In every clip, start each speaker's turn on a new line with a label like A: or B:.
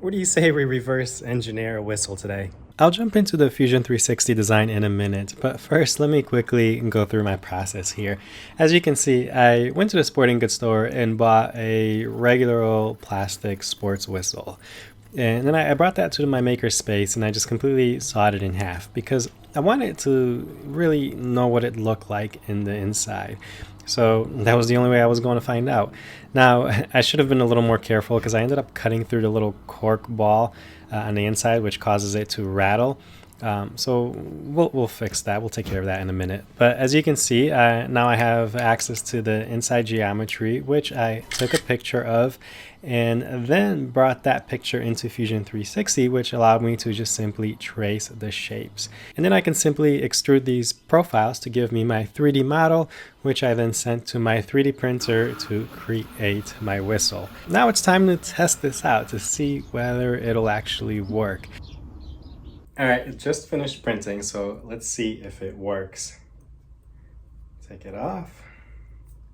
A: What do you say we reverse engineer a whistle today? I'll jump into the Fusion 360 design in a minute, but first let me quickly go through my process here. As you can see, I went to the sporting goods store and bought a regular old plastic sports whistle. And then I brought that to my maker space and I just completely sawed it in half because I wanted to really know what it looked like in the inside. So that was the only way I was going to find out. Now, I should have been a little more careful because I ended up cutting through the little cork ball on the inside, which causes it to rattle. So we'll fix that. We'll take care of that in a minute. But as you can see, now I have access to the inside geometry, which I took a picture of and then brought that picture into Fusion 360, which allowed me to just simply trace the shapes. And then I can simply extrude these profiles to give me my 3D model, which I then sent to my 3D printer to create my whistle. Now it's time to test this out to see whether it'll actually work. All right, it just finished printing, so let's see if it works. Take it off.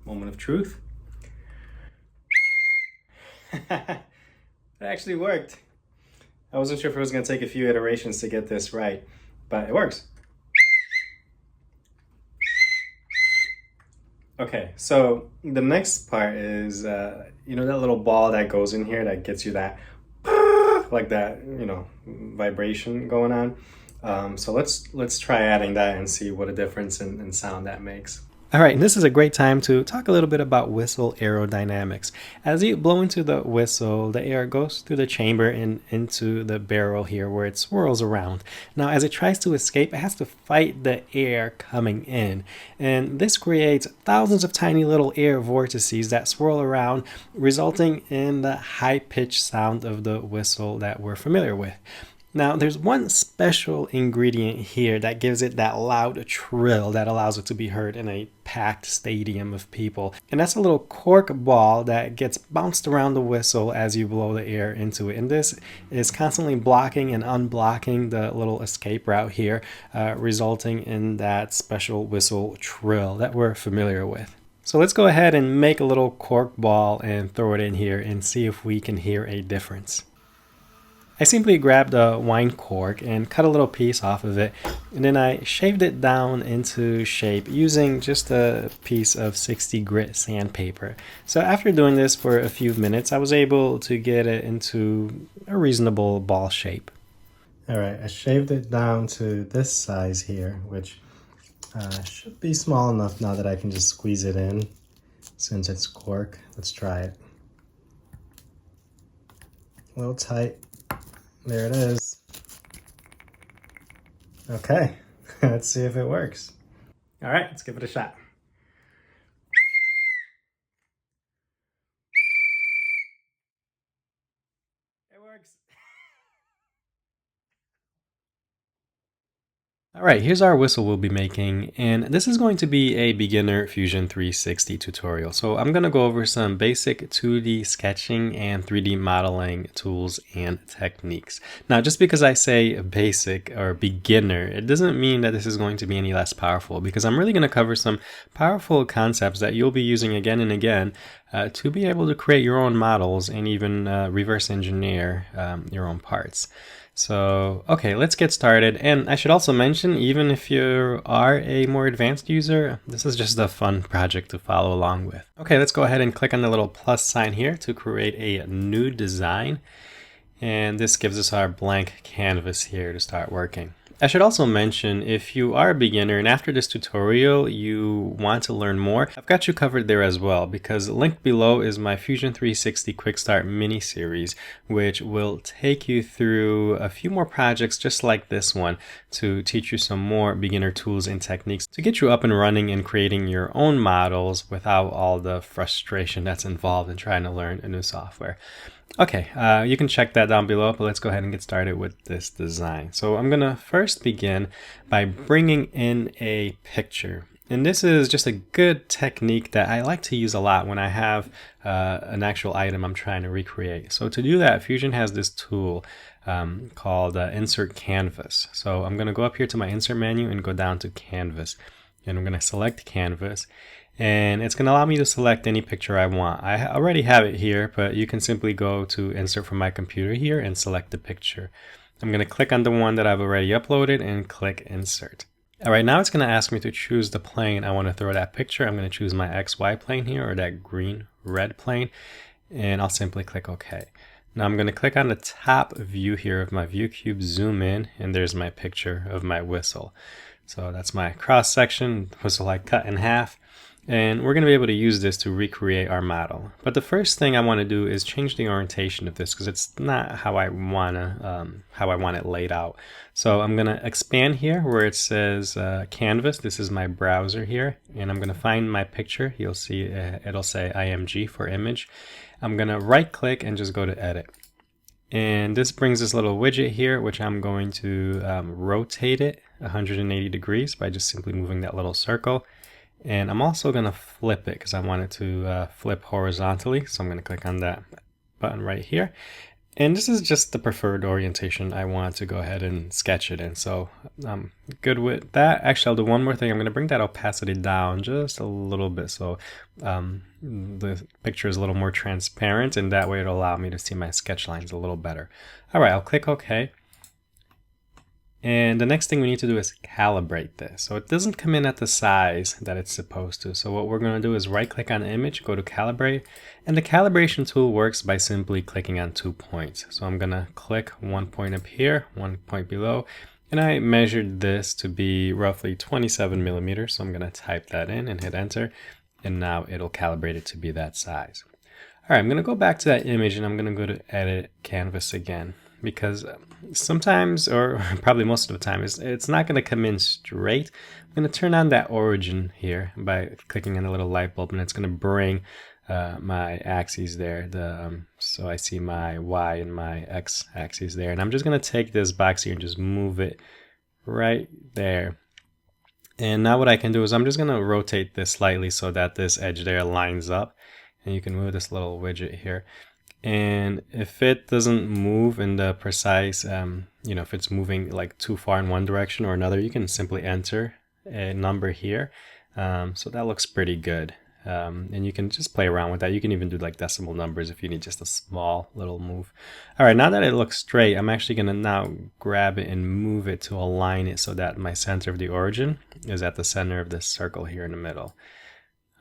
A: Moment of truth. It actually worked. I wasn't sure if it was going to take a few iterations to get this right, but it works. Okay, so the next part is, you know, that little ball that goes in here that gets you that, like that, you know, vibration going on. So let's try adding that and see what a difference in sound that makes. All right, and this is a great time to talk a little bit about whistle aerodynamics. As you blow into the whistle, the air goes through the chamber and into the barrel here where it swirls around. Now, as it tries to escape, it has to fight the air coming in. And this creates thousands of tiny little air vortices that swirl around, resulting in the high-pitched sound of the whistle that we're familiar with. Now, there's one special ingredient here that gives it that loud trill that allows it to be heard in a packed stadium of people. And that's a little cork ball that gets bounced around the whistle as you blow the air into it. And this is constantly blocking and unblocking the little escape route here, resulting in that special whistle trill that we're familiar with. So let's go ahead and make a little cork ball and throw it in here and see if we can hear a difference. I simply grabbed a wine cork and cut a little piece off of it, and then I shaved it down into shape using just a piece of 60 grit sandpaper. So after doing this for a few minutes, I was able to get it into a reasonable ball shape. All right, I shaved it down to this size here, which should be small enough now that I can just squeeze it in since it's cork. Let's try it. A little tight. There it is. Okay, let's see if it works. All right, let's give it a shot. It works. All right, here's our whistle we'll be making, and this is going to be a beginner Fusion 360 tutorial. So I'm going to go over some basic 2D sketching and 3D modeling tools and techniques. Now, just because I say basic or beginner, it doesn't mean that this is going to be any less powerful, because I'm really going to cover some powerful concepts that you'll be using again and again to be able to create your own models and even reverse engineer your own parts. So, okay, let's get started. And I should also mention, even if you are a more advanced user, this is just a fun project to follow along with. Okay, let's go ahead and click on the little plus sign here to create a new design. And this gives us our blank canvas here to start working. I should also mention, if you are a beginner and after this tutorial you want to learn more, I've got you covered there as well, because linked below is my Fusion 360 Quick Start mini series, which will take you through a few more projects just like this one to teach you some more beginner tools and techniques to get you up and running and creating your own models without all the frustration that's involved in trying to learn a new software. Okay, you can check that down below, but let's go ahead and get started with this design. So I'm going to first begin by bringing in a picture. And this is just a good technique that I like to use a lot when I have an actual item I'm trying to recreate. So to do that, Fusion has this tool called Insert Canvas. So I'm going to go up here to my Insert menu and go down to Canvas. And I'm going to select Canvas. and it's going to allow me to select any picture I want. I already have it here, but you can simply go to insert from my computer here and select the picture. I'm going to click on the one that I've already uploaded and click insert. All right, now it's going to ask me to choose the plane I want to throw that picture. I'm going to choose my XY plane here, or that green-red plane, and I'll simply click OK. Now I'm going to click on the top view here of my view cube, zoom in, and there's my picture of my whistle. So that's my cross section, whistle I cut in half. And we're going to be able to use this to recreate our model. But the first thing I want to do is change the orientation of this, because it's not how I want it laid out. So I'm going to expand here where it says canvas. This is my browser here, and I'm going to find my picture. You'll see it'll say IMG for image. I'm going to right click and just go to edit. And this brings this little widget here, which I'm going to rotate it 180 degrees by just simply moving that little circle. And I'm also going to flip it because I want it to flip horizontally. So I'm going to click on that button right here. And this is just the preferred orientation I want to go ahead and sketch it in. So I'm good with that. Actually, I'll do one more thing. I'm going to bring that opacity down just a little bit so the picture is a little more transparent, and that way it'll allow me to see my sketch lines a little better. All right, I'll click OK. And the next thing we need to do is calibrate this. So it doesn't come in at the size that it's supposed to. So what we're going to do is right click on the image, go to calibrate, and the calibration tool works by simply clicking on 2 points. So I'm going to click 1 point up here, 1 point below, and I measured this to be roughly 27 millimeters. So I'm going to type that in and hit enter, and now it'll calibrate it to be that size. All right, I'm going to go back to that image and I'm going to go to edit canvas again, because sometimes, or probably most of the time, it's not going to come in straight. I'm going to turn on that origin here by clicking on the little light bulb, and it's going to bring my axes there. So I see my Y and my X axes there. And I'm just going to take this box here and just move it right there. And now what I can do is I'm just going to rotate this slightly so that this edge there lines up. And you can move this little widget here. And if it doesn't move in the precise, if it's moving like too far in one direction or another, you can simply enter a number here. So that looks pretty good. And you can just play around with that. You can even do like decimal numbers if you need just a small little move. All right, now that it looks straight, I'm actually going to now grab it and move it to align it so that my center of the origin is at the center of this circle here in the middle.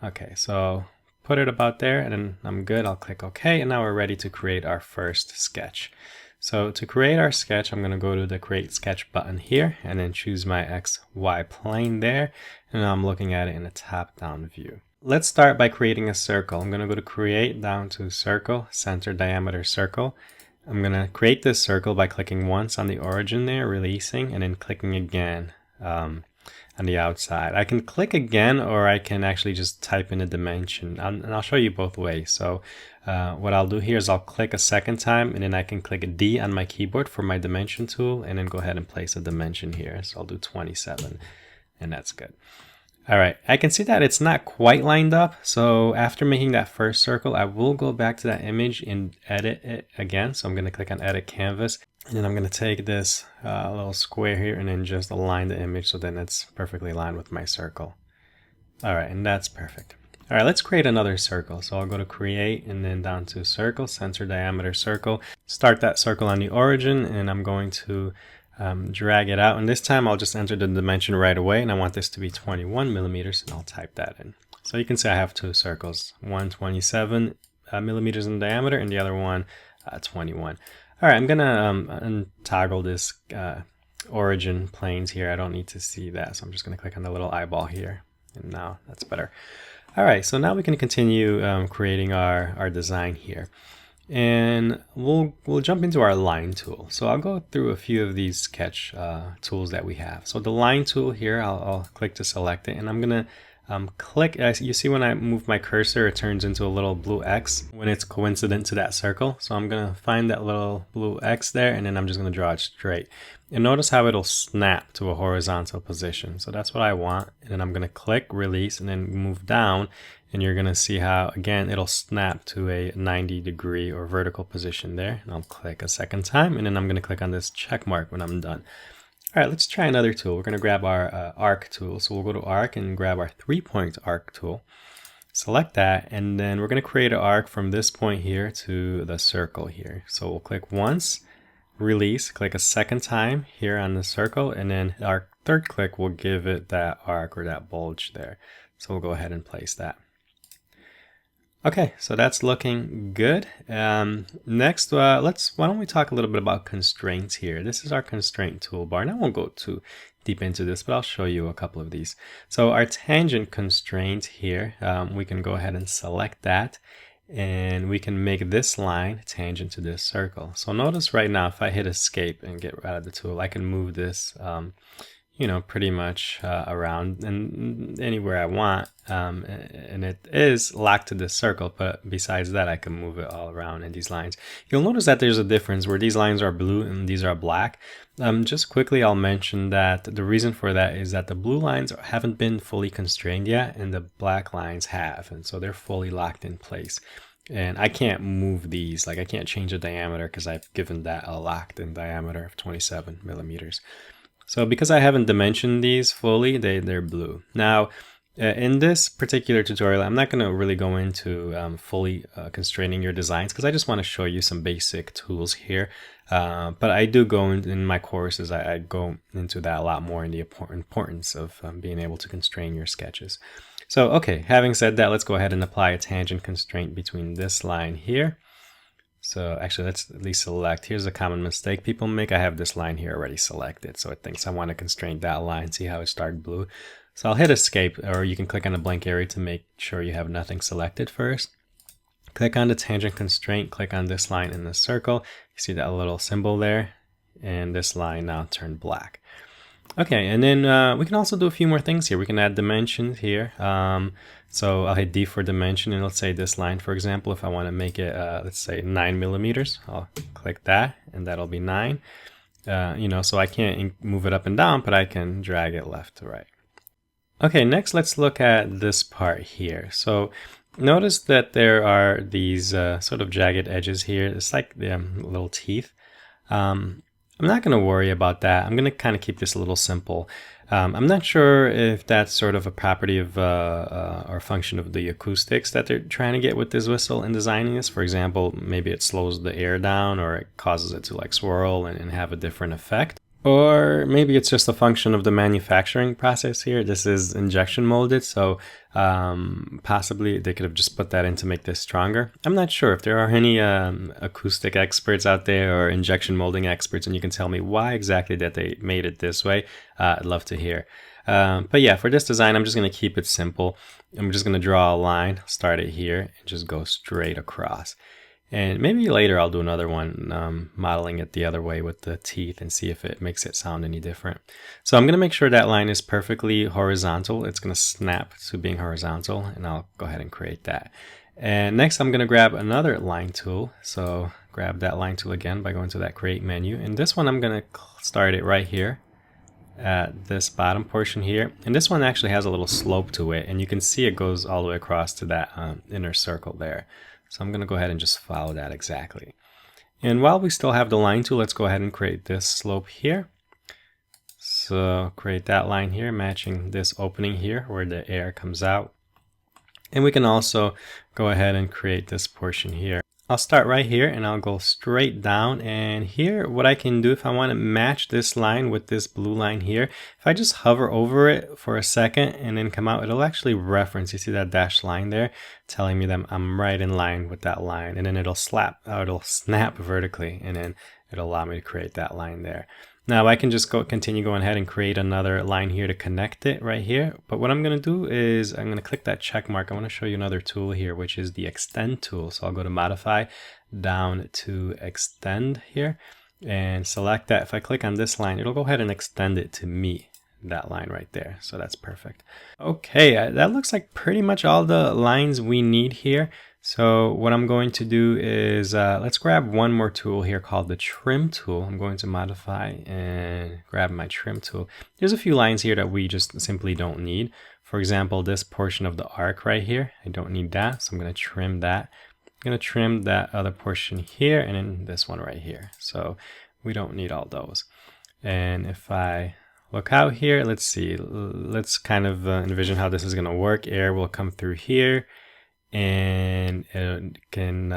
A: Okay, so put it about there, and then I'm good. I'll click OK, and now we're ready to create our first sketch. So to create our sketch, I'm going to go to the Create Sketch button here, and then choose my XY plane there, and now I'm looking at it in a top-down view. Let's start by creating a circle. I'm going to go to Create, down to Circle, Center Diameter Circle. I'm going to create this circle by clicking once on the origin there, releasing, and then clicking again on the outside. I can click again, or I can actually just type in a dimension, and I'll show you both ways. So what I'll do here is I'll click a second time, and then I can click D on my keyboard for my dimension tool, and then go ahead and place a dimension here. So I'll do 27, and that's good. All right, I can see that it's not quite lined up. So after making that first circle, I will go back to that image and edit it again. So I'm going to click on Edit Canvas, and then I'm going to take this little square here and then just align the image so then it's perfectly aligned with my circle. All right, and that's perfect. All right, let's create another circle. So I'll go to Create and then down to Circle, Center Diameter Circle. Start that circle on the origin, and I'm going to drag it out, and this time I'll just enter the dimension right away, and I want this to be 21 millimeters, and I'll type that in. So you can see I have two circles, one 27 millimeters in diameter and the other one 21. All right, I'm gonna untoggle this origin planes here. I don't need to see that, so I'm just gonna click on the little eyeball here, and now that's better. All right, so now we can continue creating our design here. And we'll jump into our line tool. So I'll go through a few of these sketch tools that we have. So the line tool here, I'll click to select it, and I'm gonna click. As you see, when I move my cursor, it turns into a little blue X when it's coincident to that circle. So I'm gonna find that little blue X there, and then I'm just gonna draw it straight. And notice how it'll snap to a horizontal position. So that's what I want. And then I'm gonna click, release, and then move down. And you're going to see how, again, it'll snap to a 90-degree or vertical position there. And I'll click a second time, and then I'm going to click on this check mark when I'm done. All right, let's try another tool. We're going to grab our arc tool. So we'll go to arc and grab our 3-point arc tool. Select that, and then we're going to create an arc from this point here to the circle here. So we'll click once, release, click a second time here on the circle, and then our third click will give it that arc or that bulge there. So we'll go ahead and place that. Okay, so that's looking good. Next, why don't we talk a little bit about constraints here. This is our constraint toolbar, and I won't go too deep into this, but I'll show you a couple of these. So our tangent constraint here, we can go ahead and select that, and we can make this line tangent to this circle. So notice right now, if I hit escape and get rid of the tool, I can move this you know, pretty much around and anywhere I want. And it is locked to this circle, but besides that, I can move it all around in these lines. You'll notice that there's a difference where these lines are blue and these are black. Just quickly, I'll mention that the reason for that is that the blue lines haven't been fully constrained yet, and the black lines have, and so they're fully locked in place. And I can't move these, like I can't change the diameter because I've given that a locked in diameter of 27 millimeters. So because I haven't dimensioned these fully, they're blue. Now, in this particular tutorial, I'm not going to really go into fully constraining your designs because I just want to show you some basic tools here. But I do go in my courses, I go into that a lot more in the importance of being able to constrain your sketches. So, okay, having said that, let's go ahead and apply a tangent constraint between this line here. So actually, let's at least select. Here's a common mistake people make. I have this line here already selected, so it thinks I want to constrain that line. See how it started blue? So I'll hit escape, or you can click on a blank area to make sure you have nothing selected first. Click on the tangent constraint, click on this line in the circle. You see that little symbol there? And this line now turned black. Okay, and then we can also do a few more things here. We can add dimensions here. So I'll hit D for dimension, and let's say this line, for example, if I want to make it, let's say 9 millimeters, I'll click that, and that'll be 9. You know, so I can't move it up and down, but I can drag it left to right. Okay, next let's look at this part here. So notice that there are these sort of jagged edges here. It's like little teeth. I'm not going to worry about that. I'm going to kind of keep this a little simple. I'm not sure if that's sort of a property of or function of the acoustics that they're trying to get with this whistle and designing this. For example, maybe it slows the air down, or it causes it to like swirl and have a different effect. Or maybe it's just a function of the manufacturing process here. This is injection molded, so possibly they could have just put that in to make this stronger. I'm not sure if there are any acoustic experts out there or injection molding experts, and you can tell me why exactly that they made it this way. I'd love to hear. But yeah, for this design, I'm just going to keep it simple. I'm just going to draw a line, start it here, and just go straight across. And maybe later I'll do another one modeling it the other way with the teeth and see if it makes it sound any different. So I'm going to make sure that line is perfectly horizontal. It's going to snap to being horizontal, and I'll go ahead and create that. And next I'm going to grab another line tool. So grab that line tool again by going to that create menu. And this one I'm going to start it right here at this bottom portion here. And this one actually has a little slope to it, and you can see it goes all the way across to that inner circle there. So I'm going to go ahead and just follow that exactly. And while we still have the line tool, let's go ahead and create this slope here. So create that line here, matching this opening here where the air comes out. And we can also go ahead and create this portion here. I'll start right here and I'll go straight down, and here what I can do if I want to match this line with this blue line here, if I just hover over it for a second and then come out, it'll actually reference, you see that dashed line there, telling me that I'm right in line with that line, and then it'll snap vertically, and then it'll allow me to create that line there. Now I can just continue going ahead and create another line here to connect it right here. But what I'm going to do is I'm going to click that check mark. I want to show you another tool here, which is the extend tool. So I'll go to modify, down to extend here, and select that. If I click on this line, it'll go ahead and extend it to meet that line right there. So that's perfect. Okay, that looks like pretty much all the lines we need here. So what I'm going to do is, let's grab one more tool here called the trim tool. I'm going to modify and grab my trim tool. There's a few lines here that we just simply don't need. For example, this portion of the arc right here, I don't need that, so I'm going to trim that. I'm going to trim that other portion here, and then this one right here. So we don't need all those. And if I look out here, let's see, let's kind of envision how this is going to work. Air will come through here, and it can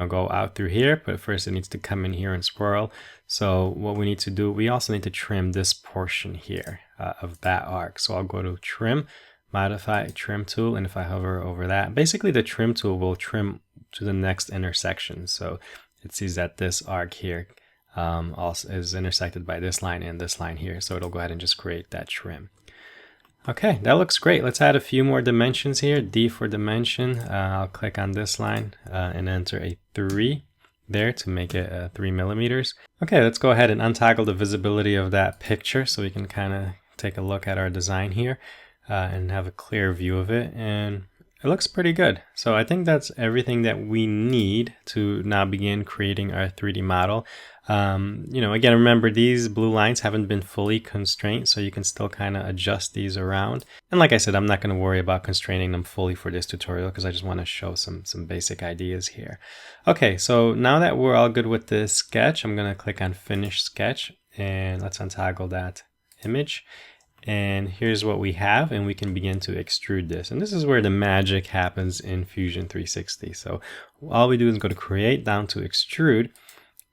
A: go out through here, but first it needs to come in here and swirl. So what we need to do, we also need to trim this portion here of that arc. So I'll go to trim, modify, trim tool, and if I hover over that, basically the trim tool will trim to the next intersection. So it sees that this arc here also is intersected by this line and this line here, so it'll go ahead and just create that trim. Okay, that looks great. Let's add a few more dimensions here. D for dimension. I'll click on this line and enter a 3 there to make it 3 millimeters. Okay, let's go ahead and untoggle the visibility of that picture so we can kind of take a look at our design here and have a clear view of it. And it looks pretty good. So I think that's everything that we need to now begin creating our 3D model. Again, remember these blue lines haven't been fully constrained, so you can still kind of adjust these around. And like I said, I'm not going to worry about constraining them fully for this tutorial because I just want to show some basic ideas here. Okay, so now that we're all good with this sketch, I'm going to click on Finish Sketch, and let's untoggle that image. And here's what we have, and we can begin to extrude this. And this is where the magic happens in Fusion 360. So all we do is go to Create, down to Extrude,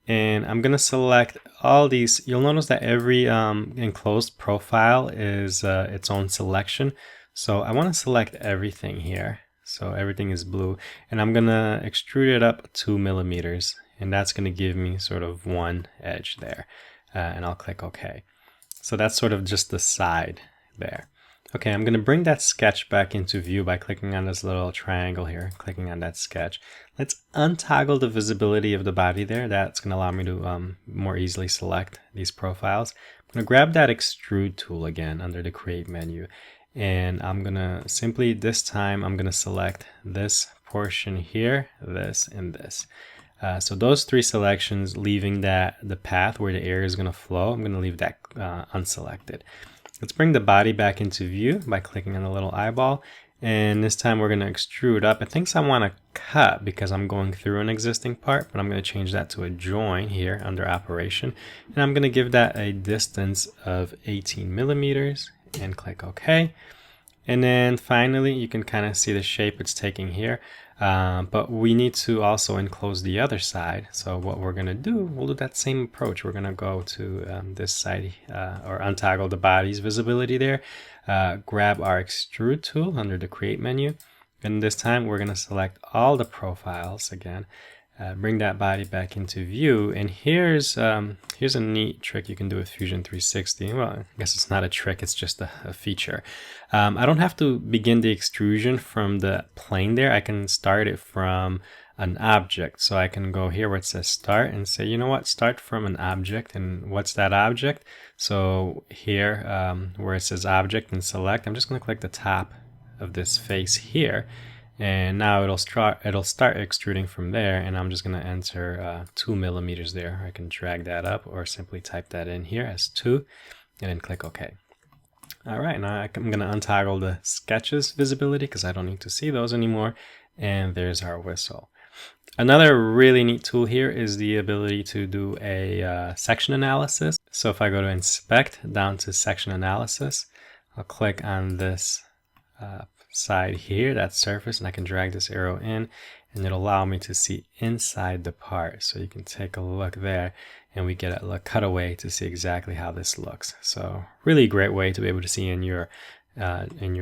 A: and I'm going to select all these. You'll notice that every enclosed profile is its own selection. So I want to select everything here. So everything is blue, and I'm going to extrude it up 2 millimeters, and that's going to give me sort of one edge there. And I'll click OK. So that's sort of just the side there. Okay, I'm going to bring that sketch back into view by clicking on this little triangle here, clicking on that sketch. Let's untoggle the visibility of the body there. That's going to allow me to more easily select these profiles. I'm going to grab that Extrude tool again under the Create menu. And I'm going to simply, this time, I'm going to select this portion here, this, and this. So those 3 selections, leaving the path where the air is going to flow, I'm going to leave that unselected. Let's bring the body back into view by clicking on the little eyeball. And this time we're going to extrude up. It thinks I want to cut because I'm going through an existing part, but I'm going to change that to a join here under Operation. And I'm going to give that a distance of 18 millimeters and click OK. And then finally, you can kind of see the shape it's taking here. But we need to also enclose the other side. So what we're going to do, we'll do that same approach. We're going to go to this side or untoggle the body's visibility there. Grab our Extrude tool under the Create menu. And this time we're going to select all the profiles again. Bring that body back into view, and here's a neat trick you can do with Fusion 360. Well, I guess it's not a trick, it's just a feature. I don't have to begin the extrusion from the plane there. I can start it from an object. So I can go here where it says start and say, you know what, start from an object. And what's that object? So here where it says object and select, I'm just going to click the top of this face here. And now it'll start extruding from there, and I'm just going to enter 2 millimeters there. I can drag that up or simply type that in here as 2 and then click OK. All right, now I'm going to untoggle the sketches visibility because I don't need to see those anymore. And there's our whistle. Another really neat tool here is the ability to do a section analysis. So if I go to Inspect, down to Section Analysis, I'll click on this side here, that surface, and I can drag this arrow in, and it'll allow me to see inside the part. So you can take a look there, and we get a cutaway to see exactly how this looks. So really great way to be able to see in your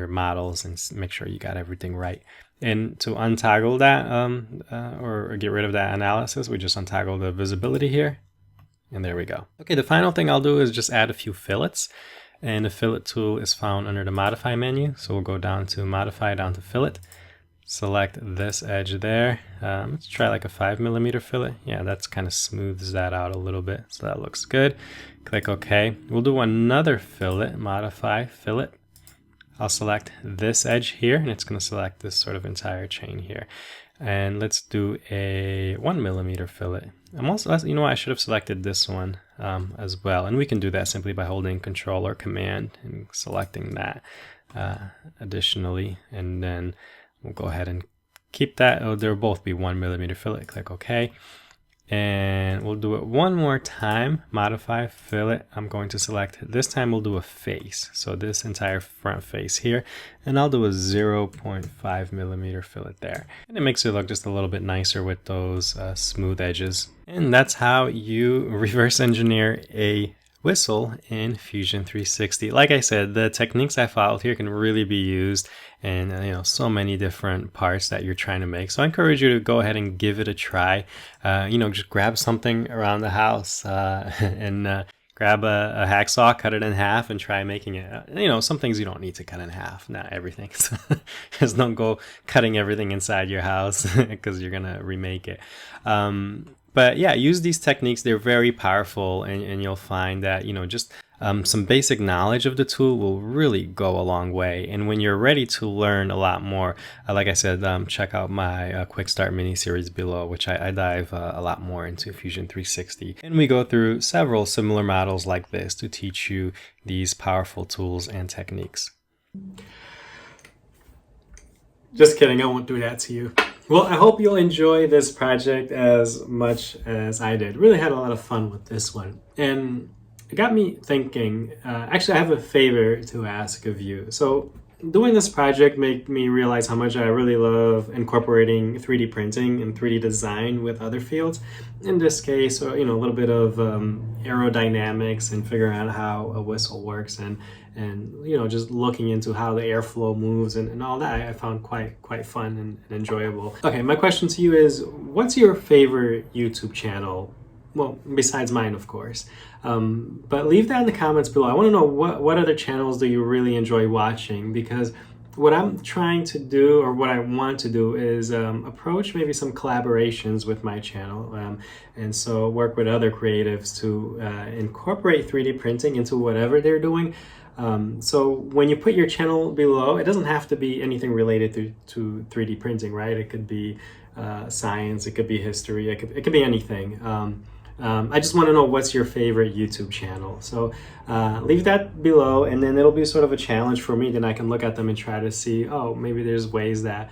A: models and make sure you got everything right. And to untoggle that or get rid of that analysis, we just untoggle the visibility here, and there we go. Okay, the final thing I'll do is just add a few fillets. And the fillet tool is found under the modify menu. So we'll go down to modify, down to fillet, select this edge there. Let's try like a 5 millimeter fillet. Yeah, that's kind of smooths that out a little bit. So that looks good. Click OK. We'll do another fillet, modify, fillet. I'll select this edge here, and it's going to select this sort of entire chain here. And let's do a 1 millimeter fillet. I'm also, you know what, I should have selected this one as well. And we can do that simply by holding Control or Command and selecting that additionally. And then we'll go ahead and keep that. Oh, they'll both be 1 millimeter fillet. Click OK. And we'll do it one more time. Modify, fillet. I'm going to select, this time we'll do a face. So this entire front face here. And I'll do a 0.5 millimeter fillet there. And it makes it look just a little bit nicer with those smooth edges. And that's how you reverse engineer a whistle in Fusion 360. Like I said, the techniques I followed here can really be used in so many different parts that you're trying to make. So I encourage you to go ahead and give it a try. Just grab something around the house and grab a hacksaw, cut it in half, and try making it. Some things you don't need to cut in half, not everything. So just don't go cutting everything inside your house because you're gonna remake it. But yeah, use these techniques. They're very powerful, and you'll find that, just some basic knowledge of the tool will really go a long way. And when you're ready to learn a lot more, like I said, check out my Quick Start mini series below, which I dive a lot more into Fusion 360. And we go through several similar models like this to teach you these powerful tools and techniques. Just kidding, I won't do that to you. Well, I hope you'll enjoy this project as much as I did. Really had a lot of fun with this one. And it got me thinking, actually I have a favor to ask of you. So doing this project made me realize how much I really love incorporating 3D printing and 3D design with other fields. In this case, a little bit of aerodynamics and figuring out how a whistle works and just looking into how the airflow moves and all that I found quite fun and enjoyable. Okay, my question to you is, what's your favorite YouTube channel? Well, besides mine, of course. But leave that in the comments below. I want to know what other channels do you really enjoy watching, because what I'm trying to do, or what I want to do, is approach maybe some collaborations with my channel, and so work with other creatives to incorporate 3D printing into whatever they're doing. So when you put your channel below, it doesn't have to be anything related to 3D printing, right? It could be science, it could be history, it could be anything. I just want to know what's your favorite YouTube channel. So leave that below, and then it'll be sort of a challenge for me. Then I can look at them and try to see, oh, maybe there's ways that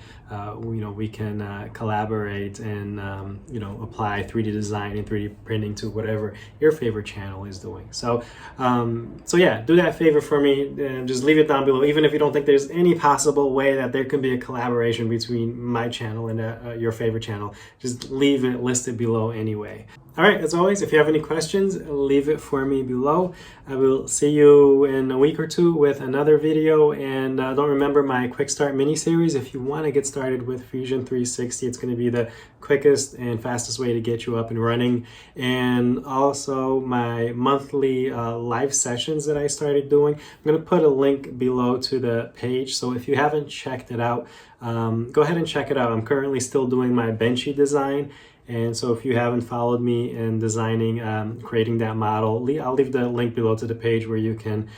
A: we can collaborate and apply 3D design and 3D printing to whatever your favorite channel is doing. So yeah, do that favor for me. Just leave it down below, even if you don't think there's any possible way that there could be a collaboration between my channel and your favorite channel. Just leave it listed below anyway. All right, as always, if you have any questions, leave it for me below. I will see you in a week or two with another video. And don't remember my Quick Start mini series. If you want to get started with Fusion 360, it's going to be the quickest and fastest way to get you up and running. And also my monthly live sessions that I started doing. I'm going to put a link below to the page. So if you haven't checked it out, go ahead and check it out. I'm currently still doing my benchy design. And so if you haven't followed me in designing, creating that model, I'll leave the link below to the page where you can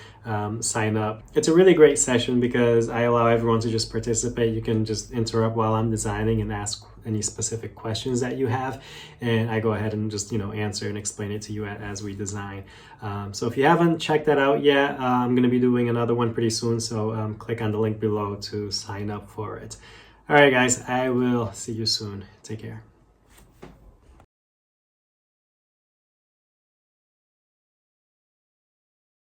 A: sign up. It's a really great session because I allow everyone to just participate. You can just interrupt while I'm designing and ask any specific questions that you have. And I go ahead and just, answer and explain it to you as we design. So if you haven't checked that out yet, I'm going to be doing another one pretty soon. So click on the link below to sign up for it. All right, guys, I will see you soon. Take care.